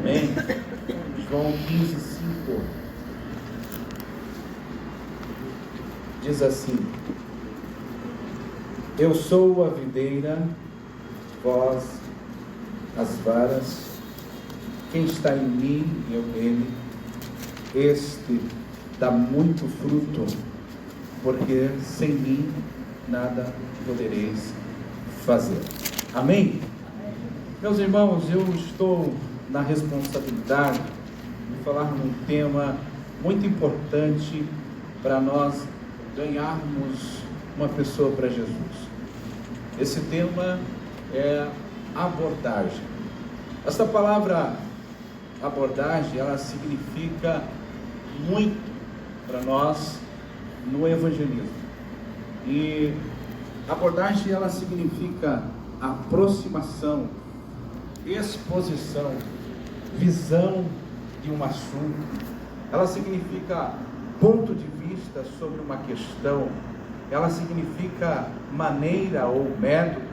Amém? João 15:5 diz assim: eu sou a videira, vós as varas. Quem está em mim e eu nele, este dá muito fruto, porque sem mim nada podereis fazer. Amém? Meus irmãos, eu estou na responsabilidade de falar num tema muito importante para nós ganharmos uma pessoa para Jesus. Esse tema é abordagem. Essa palavra abordagem, ela significa muito para nós no evangelismo. E abordagem, ela significa aproximação, exposição, visão de um assunto. Ela significa ponto de vista sobre uma questão. Ela significa maneira ou método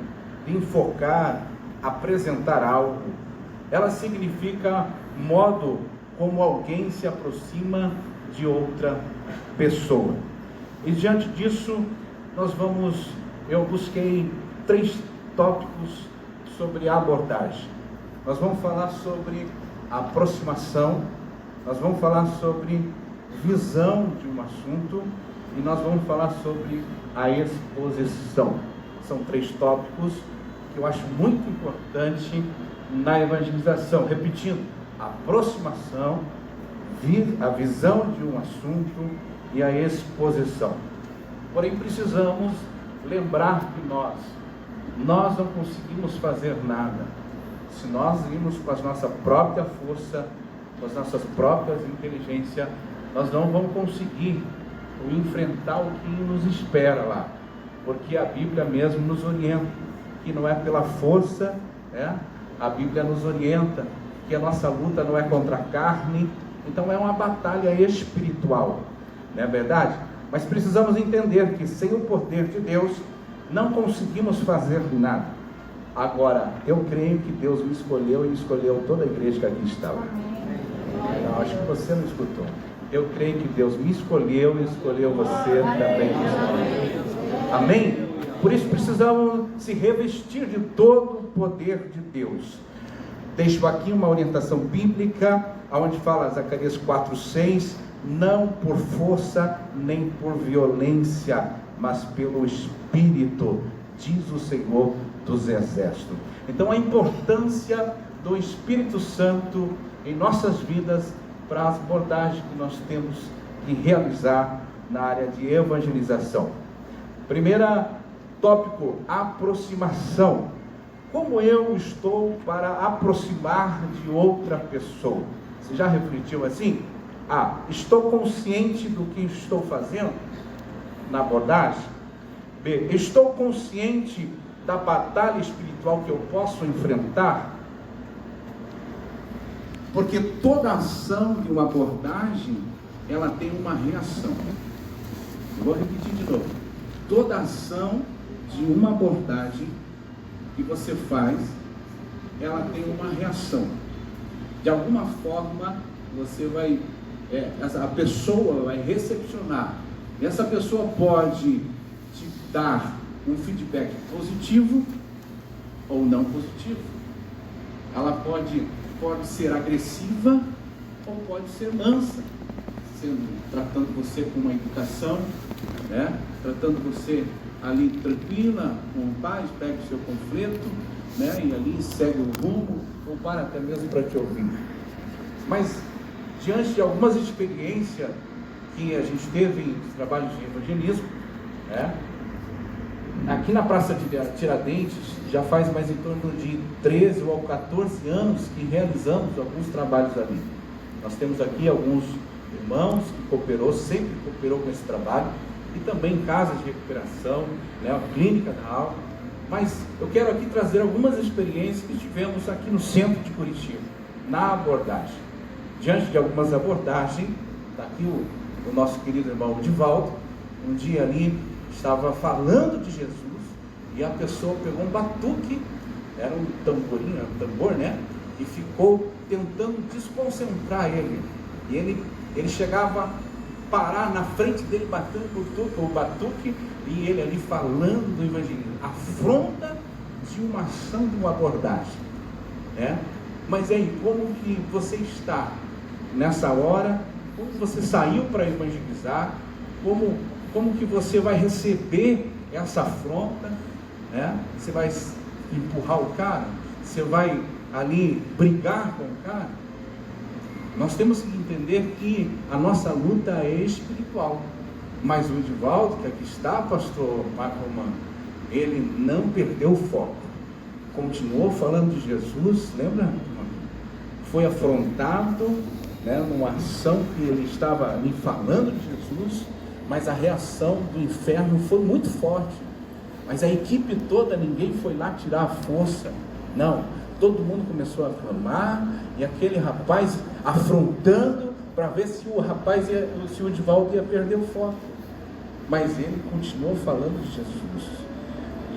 de enfocar, apresentar algo. Ela significa modo como alguém se aproxima de outra pessoa. E diante disso, eu busquei 3 tópicos sobre abordagem. Nós vamos falar sobre aproximação, nós vamos falar sobre visão de um assunto e nós vamos falar sobre a exposição. São 3 tópicos que eu acho muito importante na evangelização. Repetindo: aproximação, a visão de um assunto e a exposição. Porém, precisamos lembrar que nós não conseguimos fazer nada se nós irmos com a nossa própria força, com as nossas próprias inteligências. Nós não vamos conseguir enfrentar o que nos espera lá, porque a Bíblia mesmo nos orienta que não é pela força, né? A Bíblia nos orienta que a nossa luta não é contra a carne. Então é uma batalha espiritual, não é verdade? Mas precisamos entender que sem o poder de Deus não conseguimos fazer nada. Agora, eu creio que Deus me escolheu e escolheu toda a igreja que aqui estava. Não, acho que você não escutou. Eu creio que Deus me escolheu e escolheu você também. Amém? Por isso precisamos se revestir de todo o poder de Deus. Deixo aqui uma orientação bíblica, onde fala Zacarias 4:6, não por força nem por violência, mas pelo Espírito, diz o Senhor dos Exércitos. Então a importância do Espírito Santo em nossas vidas para as abordagens que nós temos que realizar na área de evangelização. Primeiro tópico: aproximação. Como eu estou para aproximar de outra pessoa? Você já refletiu assim? Estou consciente do que estou fazendo na abordagem? B, estou consciente da batalha espiritual que eu posso enfrentar? Porque toda ação de uma abordagem, ela tem uma reação. Eu vou repetir de novo. Toda ação de uma abordagem que você faz, ela tem uma reação. De alguma forma, você vai, a pessoa vai recepcionar. E essa pessoa pode te dar um feedback positivo ou não positivo. Ela pode ser agressiva ou pode ser mansa, tratando você com uma educação, né? Tratando você ali tranquila, com paz, pega o seu conflito, né? E ali segue o rumo, ou para até mesmo para te ouvir. Mas diante de algumas experiências que a gente teve em trabalhos de evangelismo, né? Aqui na Praça de Tiradentes, já faz mais em torno de 13 ou 14 anos que realizamos alguns trabalhos ali. Nós temos aqui alguns irmãos que sempre cooperou com esse trabalho, e também casas de recuperação, né, a clínica da alma. Mas eu quero aqui trazer algumas experiências que tivemos aqui no centro de Curitiba, na abordagem. Diante de algumas abordagens, está aqui o nosso querido irmão Divaldo, um dia ali estava falando de Jesus, e a pessoa pegou um batuque, era um tamborim, um tambor, né? E ficou tentando desconcentrar ele. E ele chegava a parar na frente dele, batendo o batuque, e ele ali falando do evangelismo. Afronta de uma ação, de uma abordagem, né? Mas aí, como que você está nessa hora? Como você saiu para evangelizar? Como que você vai receber essa afronta, né? Você vai empurrar o cara? Você vai ali brigar com o cara? Nós temos que entender que a nossa luta é espiritual. Mas o Edivaldo, que aqui está, pastor Marco Romano, ele não perdeu o foco. Continuou falando de Jesus, lembra? Foi afrontado, né, numa ação que ele estava ali falando de Jesus, mas a reação do inferno foi muito forte. Mas a equipe toda, ninguém foi lá tirar a força. Não, todo mundo começou a clamar, e aquele rapaz afrontando para ver se o Edivaldo ia perder o foco. Mas ele continuou falando de Jesus.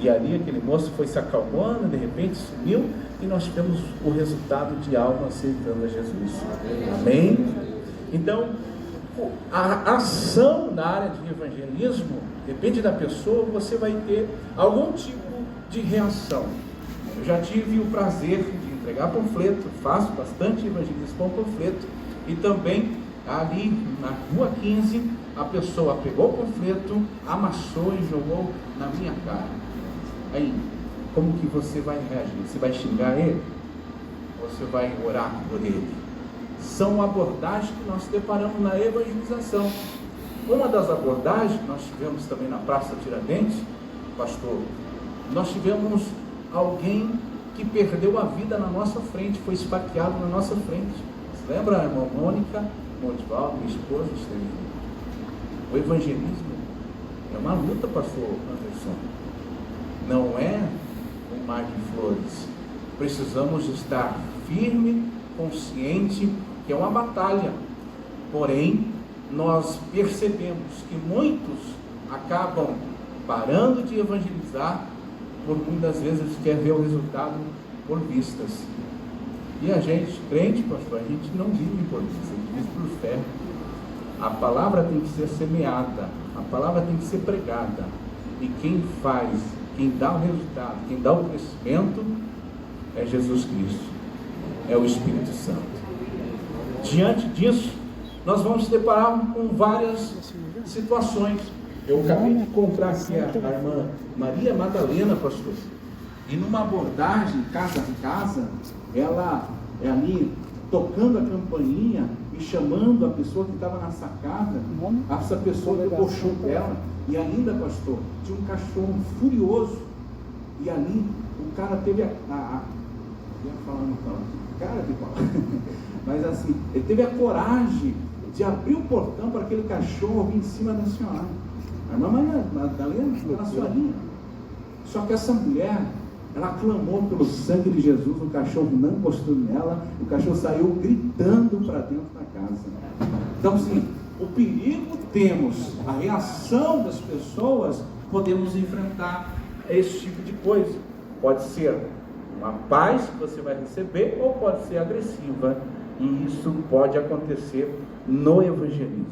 E ali aquele moço foi se acalmando, de repente sumiu, e nós tivemos o resultado de alma aceitando a Jesus. Amém? Então, a ação na área de evangelismo, depende da pessoa, você vai ter algum tipo de reação. Eu já tive o prazer de entregar panfleto, faço bastante evangelismo com panfleto, e também ali na Rua 15, a pessoa pegou o panfleto, amassou e jogou na minha cara. Aí, como que você vai reagir? Você vai xingar ele? Ou você vai orar por ele? São abordagens que nós deparamos na evangelização. Uma das abordagens que nós tivemos também na Praça Tiradentes, pastor, nós tivemos alguém que perdeu a vida na nossa frente, foi esfaqueado na nossa frente. Você lembra a irmã Mônica, Montivaldo, minha esposa, esteve junto. O evangelismo é uma luta, pastor Anderson. Não é um mar de flores. Precisamos estar firme, consciente que é uma batalha. Porém, nós percebemos que muitos acabam parando de evangelizar por muitas vezes quer ver o resultado por vistas. E a gente, crente, pastor, a gente não vive por vistas, a gente vive por fé. A palavra tem que ser semeada, a palavra tem que ser pregada. E quem faz, quem dá o resultado, quem dá o crescimento é Jesus Cristo, é o Espírito Santo. Diante disso, nós vamos se deparar com várias situações. Eu acabei de encontrar aqui a irmã Maria Madalena, pastor, e numa abordagem casa a casa, ela é ali tocando a campainha e chamando a pessoa que estava na sacada, essa pessoa pegou o chão dela, e ainda, pastor, tinha um cachorro furioso, e ali o cara teve mas assim, ele teve a coragem de abrir o portão para aquele cachorro vir em cima da senhora. A irmã Maria Madalena, aquela senhorinha. Só que essa mulher, ela clamou pelo sangue de Jesus, o cachorro não encostou nela, o cachorro saiu gritando para dentro da casa. Então, assim, o perigo temos, a reação das pessoas, podemos enfrentar esse tipo de coisa. Pode ser uma paz que você vai receber, ou pode ser agressiva, e isso pode acontecer no evangelismo.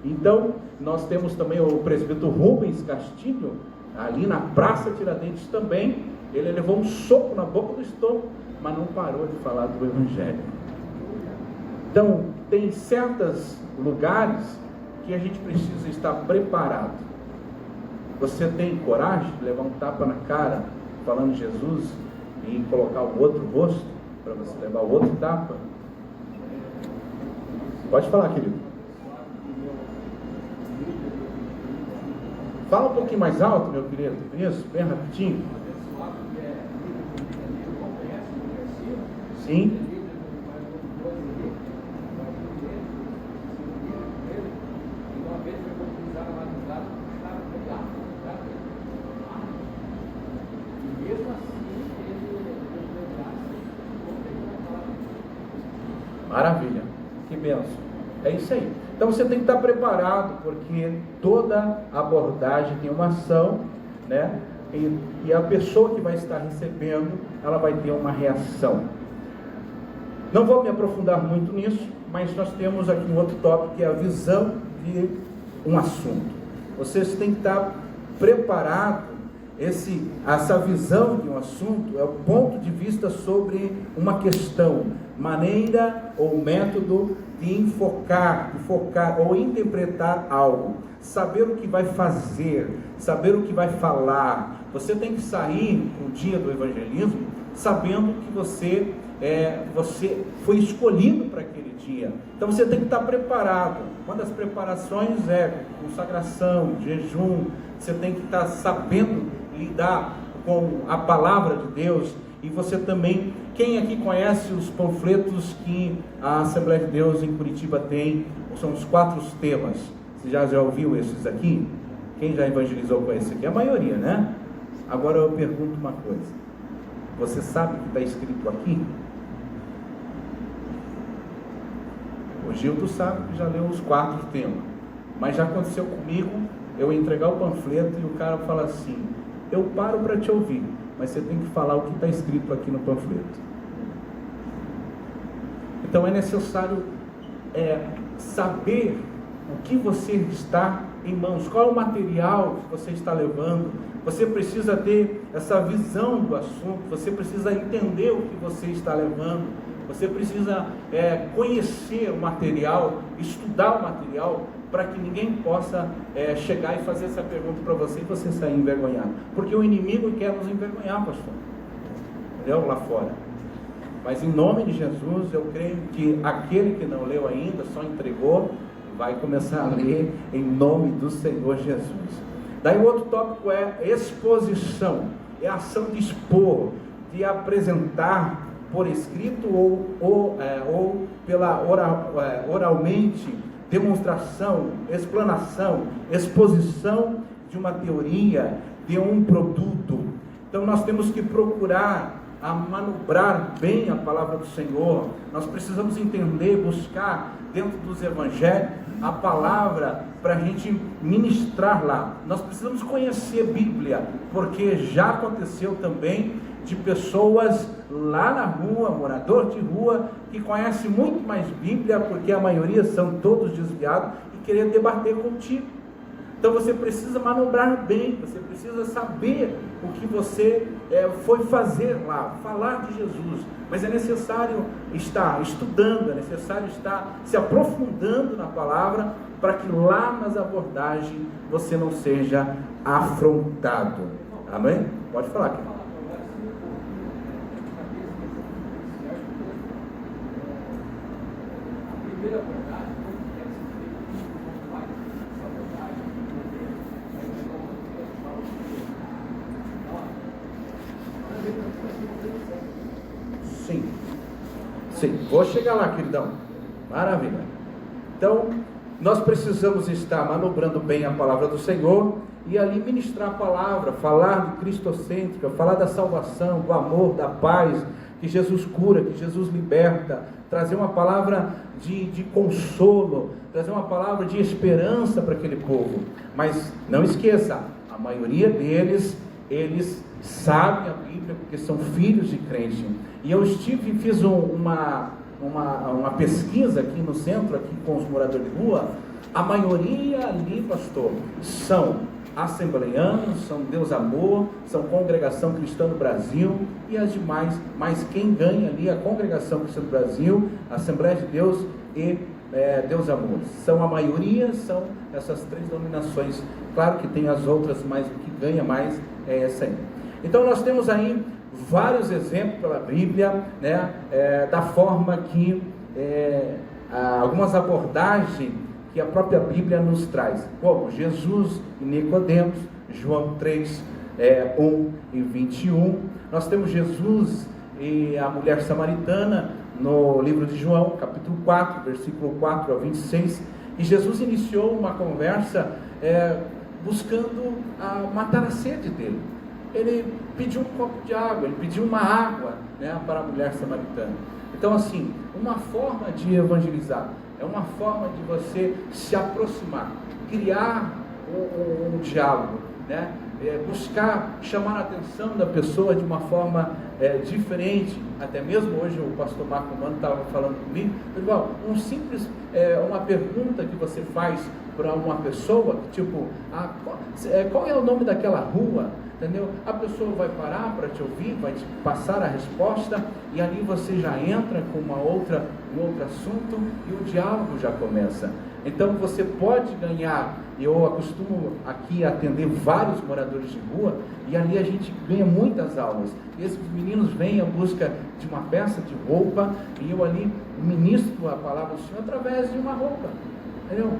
Então, nós temos também o presbítero Rubens Castilho, ali na Praça Tiradentes também. Ele levou um soco na boca do estômago, mas não parou de falar do evangelho. Então, tem certos lugares que a gente precisa estar preparado. Você tem coragem de levar um tapa na cara, falando de Jesus, e colocar o outro rosto, para você levar o outro tapa? Pode falar, querido. Fala um pouquinho mais alto, meu querido. Isso, bem rapidinho. Sim. Maravilha, que bênção. É isso aí. Então você tem que estar preparado, porque toda abordagem tem uma ação, né? E a pessoa que vai estar recebendo, ela vai ter uma reação. Não vou me aprofundar muito nisso, mas nós temos aqui um outro tópico, que é a visão de um assunto. Vocês têm que estar preparados. Essa visão de um assunto é o ponto de vista sobre uma questão, maneira ou método de focar ou interpretar algo, saber o que vai fazer, saber o que vai falar. Você tem que sair no dia do evangelismo sabendo que você foi escolhido para aquele dia. Então você tem que estar preparado. Uma das preparações é consagração, jejum. Você tem que estar sabendo lidar com a palavra de Deus. E você também, quem aqui conhece os panfletos que a Assembleia de Deus em Curitiba tem? São os 4 temas. Você já ouviu esses aqui? Quem já evangelizou com esse aqui? A maioria, né? Agora eu pergunto uma coisa. Você sabe o que está escrito aqui? O Gildo sabe que já leu os 4 temas. Mas já aconteceu comigo, eu entregar o panfleto e o cara fala assim: eu paro para te ouvir, mas você tem que falar o que está escrito aqui no panfleto. Então é necessário saber o que você está em mãos, qual é o material que você está levando. Você precisa ter essa visão do assunto, você precisa entender o que você está levando, você precisa conhecer o material, estudar o material, para que ninguém possa chegar e fazer essa pergunta para você e você sair envergonhado. Porque o inimigo quer nos envergonhar, pastor. Entendeu? Lá fora. Mas em nome de Jesus, eu creio que aquele que não leu ainda, só entregou, vai começar a ler em nome do Senhor Jesus. Daí o outro tópico é exposição. É a ação de expor, de apresentar por escrito ou oralmente, demonstração, explanação, exposição de uma teoria, de um produto. Então nós temos que procurar manobrar bem a palavra do Senhor. Nós precisamos entender, buscar dentro dos evangelhos a palavra para a gente ministrar lá. Nós precisamos conhecer a Bíblia, porque já aconteceu também de pessoas lá na rua, morador de rua, que conhece muito mais Bíblia, porque a maioria são todos desviados, e querer debater contigo. Então você precisa manobrar bem, você precisa saber o que você foi fazer lá, falar de Jesus. Mas é necessário estar estudando, é necessário estar se aprofundando na palavra, para que lá nas abordagens você não seja afrontado. Amém? Pode falar aqui. Sim, vou chegar lá, queridão. Maravilha. Então, nós precisamos estar manobrando bem a palavra do Senhor e ali ministrar a palavra, falar de cristocêntrica, falar da salvação, do amor, da paz, que Jesus cura, que Jesus liberta, trazer uma palavra de consolo, trazer uma palavra de esperança para aquele povo. Mas não esqueça, a maioria deles, eles sabem a Bíblia porque são filhos de crente. E eu fiz uma pesquisa aqui no centro, aqui com os moradores de rua. A maioria ali, pastor, são assembleianos, são Deus Amor, são Congregação Cristã do Brasil e as demais. Mas quem ganha ali é a Congregação Cristã do Brasil, a Assembleia de Deus e Deus Amor. A maioria são essas 3 denominações. Claro que tem as outras, mas o que ganha mais é essa aí. Então nós temos aí vários exemplos pela Bíblia, né, da forma que algumas abordagens que a própria Bíblia nos traz, como Jesus e Nicodemos, João 3, 1 e 21. Nós temos Jesus e a mulher samaritana no livro de João, capítulo 4, versículo 4 a 26. E Jesus iniciou uma conversa buscando matar a sede dele. Ele pediu um copo de água, ele pediu uma água, né, para a mulher samaritana. Então, assim, uma forma de evangelizar é uma forma de você se aproximar, criar um diálogo, né? buscar chamar a atenção da pessoa de uma forma diferente. Até mesmo hoje o pastor Marco Mano estava falando comigo, uma pergunta que você faz para uma pessoa, tipo, qual é o nome daquela rua? Entendeu? A pessoa vai parar para te ouvir, vai te passar a resposta, e ali você já entra com um outro assunto e o diálogo já começa. Então você pode ganhar. Eu acostumo aqui atender vários moradores de rua, e ali a gente ganha muitas aulas. Esses meninos vêm à busca de uma peça de roupa, e eu ali ministro a palavra do Senhor através de uma roupa. Entendeu?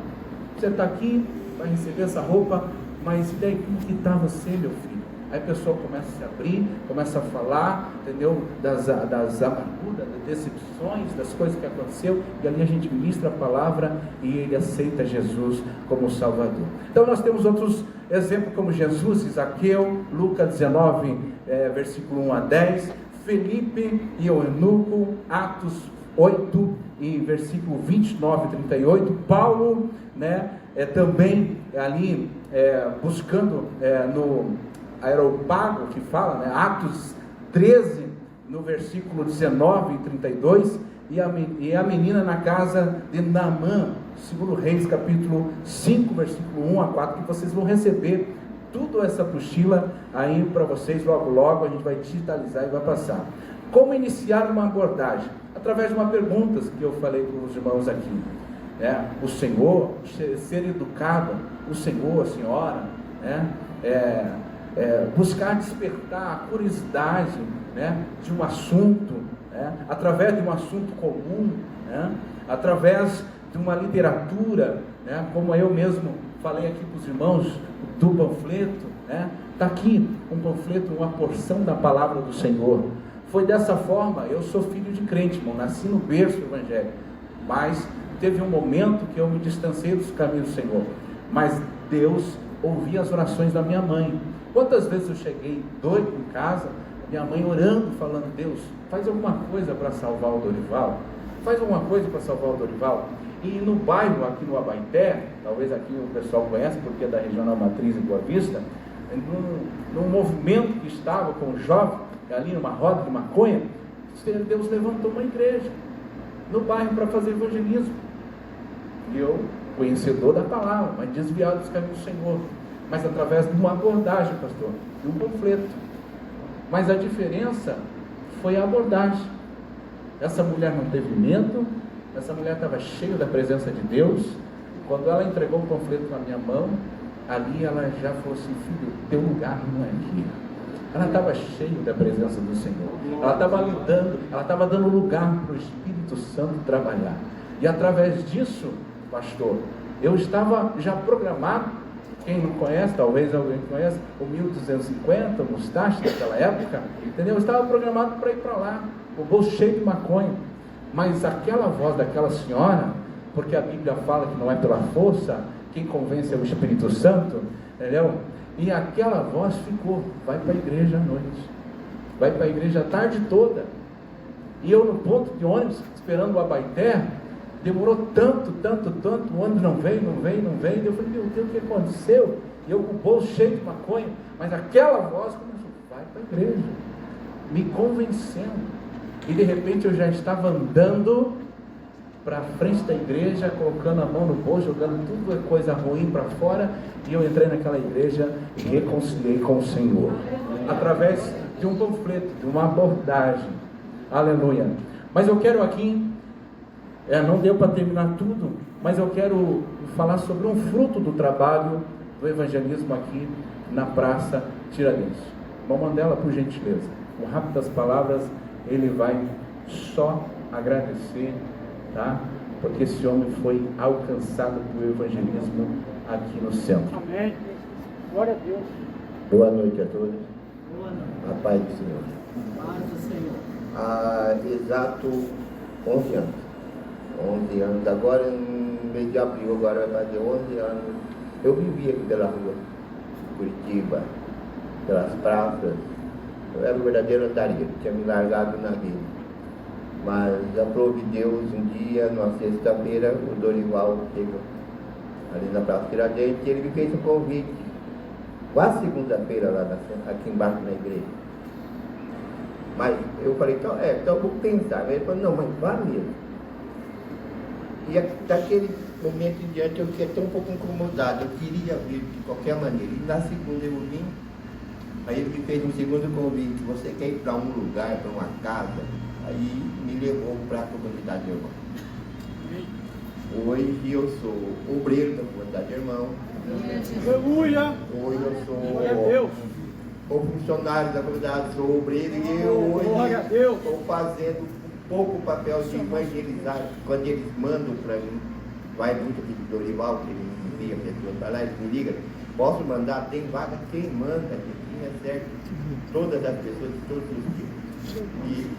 Você está aqui, vai receber essa roupa, mas e daí, como que está você, meu filho? Aí a pessoa começa a se abrir, começa a falar, entendeu? Das amarguras, das decepções, das coisas que aconteceu, e ali a gente ministra a palavra e ele aceita Jesus como Salvador. Então nós temos outros exemplos como Jesus, Zaqueu, Lucas 19, versículo 1 a 10, Felipe e o eunuco, Atos 8 e versículo 29 e 38, Paulo, também ali buscando no Areópago, que fala, Atos 13, no versículo 19 e 32, e a menina na casa de Naamã, segundo Reis, capítulo 5, versículo 1 a 4, que vocês vão receber toda essa apostila aí para vocês, logo a gente vai digitalizar e vai passar. Como iniciar uma abordagem? Através de uma pergunta que eu falei para os irmãos aqui, o Senhor, ser educado, o Senhor, a senhora, buscar despertar a curiosidade de um assunto, através de um assunto comum, através de uma literatura, como eu mesmo falei aqui para os irmãos do panfleto, está aqui um panfleto, uma porção da palavra do Senhor. Foi dessa forma. Eu sou filho de crente, irmão, nasci no berço evangélico, mas teve um momento que eu me distanciei dos caminhos do Senhor, mas Deus ouvia as orações da minha mãe. Quantas vezes eu cheguei doido em casa, minha mãe orando, falando: Deus, faz alguma coisa para salvar o Dorival, faz alguma coisa para salvar o Dorival. E no bairro, aqui no Abaeté, talvez aqui o pessoal conhece, porque é da Regional Matriz em Boa Vista, num movimento que estava com o jovem, ali numa roda de maconha, Deus levantou uma igreja no bairro para fazer evangelismo. E eu, conhecedor da palavra, mas desviado dos caminhos do Senhor, mas através de uma abordagem, pastor, de um panfleto. Mas a diferença foi a abordagem. Essa mulher não teve medo, essa mulher estava cheia da presença de Deus. Quando ela entregou o panfleto na minha mão, ali ela já falou assim: filho, teu lugar não é aqui. Ela estava cheia da presença do Senhor, ela estava dando lugar para o Espírito Santo trabalhar. E através disso, pastor, eu estava já programado. Quem não conhece, talvez alguém conhece, o 1250, o Mustache daquela época, entendeu? Eu estava programado para ir para lá, com o bolso cheio de maconha. Mas aquela voz daquela senhora, porque a Bíblia fala que não é pela força, quem convence é o Espírito Santo, entendeu? E aquela voz ficou: vai para a igreja à noite, vai para a igreja a tarde toda. E eu no ponto de ônibus, esperando o Abaeté, demorou tanto, o ônibus não veio. Eu falei: meu Deus, o que aconteceu? E eu com o bolso cheio de maconha, mas aquela voz começou: vai para a igreja, me convencendo. E de repente eu já estava andando para a frente da igreja, colocando a mão no bolso, jogando tudo coisa ruim para fora, e eu entrei naquela igreja e reconciliei com o Senhor, através de um panfleto, de uma abordagem. Aleluia. Mas eu quero aqui, não deu para terminar tudo, mas eu quero falar sobre um fruto do trabalho do evangelismo aqui na Praça Tiradentes. Irmão Mandela, por gentileza, com rápidas palavras, ele vai só agradecer, tá? Porque esse homem foi alcançado pelo evangelismo aqui no centro. Amém. Glória a Deus. Boa noite a todos. Boa noite. A paz do Senhor. Paz do Senhor. Há exato 11 anos. 11 anos. Agora, no mês de abril, agora vai fazer 11 anos. Eu vivi aqui pela rua, Curitiba, pelas praças. Eu era um verdadeiro andarilho, tinha me largado na vida. Mas aprove Deus, um dia, numa sexta-feira, o Dorival chegou ali na Praça Tiradentes, e ele me fez um convite quase segunda-feira lá aqui embaixo na igreja. Mas eu falei, então eu vou pensar. Ele falou, não, mas vá mesmo. E daquele momento em diante eu fiquei tão um pouco incomodado. Eu queria vir de qualquer maneira. E na segunda eu vim, aí ele me fez um segundo convite. Você quer ir para um lugar, para uma casa? Aí me levou para a comunidade de irmão. Hoje eu sou obreiro da comunidade de irmão. Aleluia! Hoje eu Glória a Deus! sou funcionário da comunidade, sou obreiro e eu Glória a hoje Deus! estou fazendo um pouco o papel de evangelizar. Quando eles mandam para mim, vai muito aqui de Dorival, que me envia pessoas para lá, eles me ligam, posso mandar, tem vaga, quem manda, quem é certo, todas as pessoas de todos os tipos.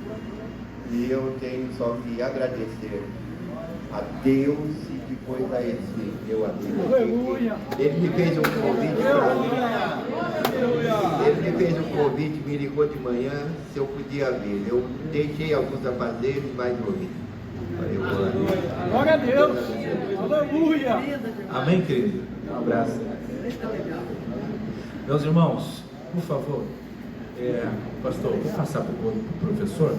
E eu tenho só que agradecer a Deus e depois a esse meu amigo. Aleluia! Ele me fez um convite para mim. Ele me fez um convite, me ligou de manhã se eu podia vir. Eu deixei alguns afazeres, mas vou vir. Falei, Glória a Deus! Aleluia! Amém, querido? Um abraço. Meus irmãos, por favor, pastor, vou passar para o professor.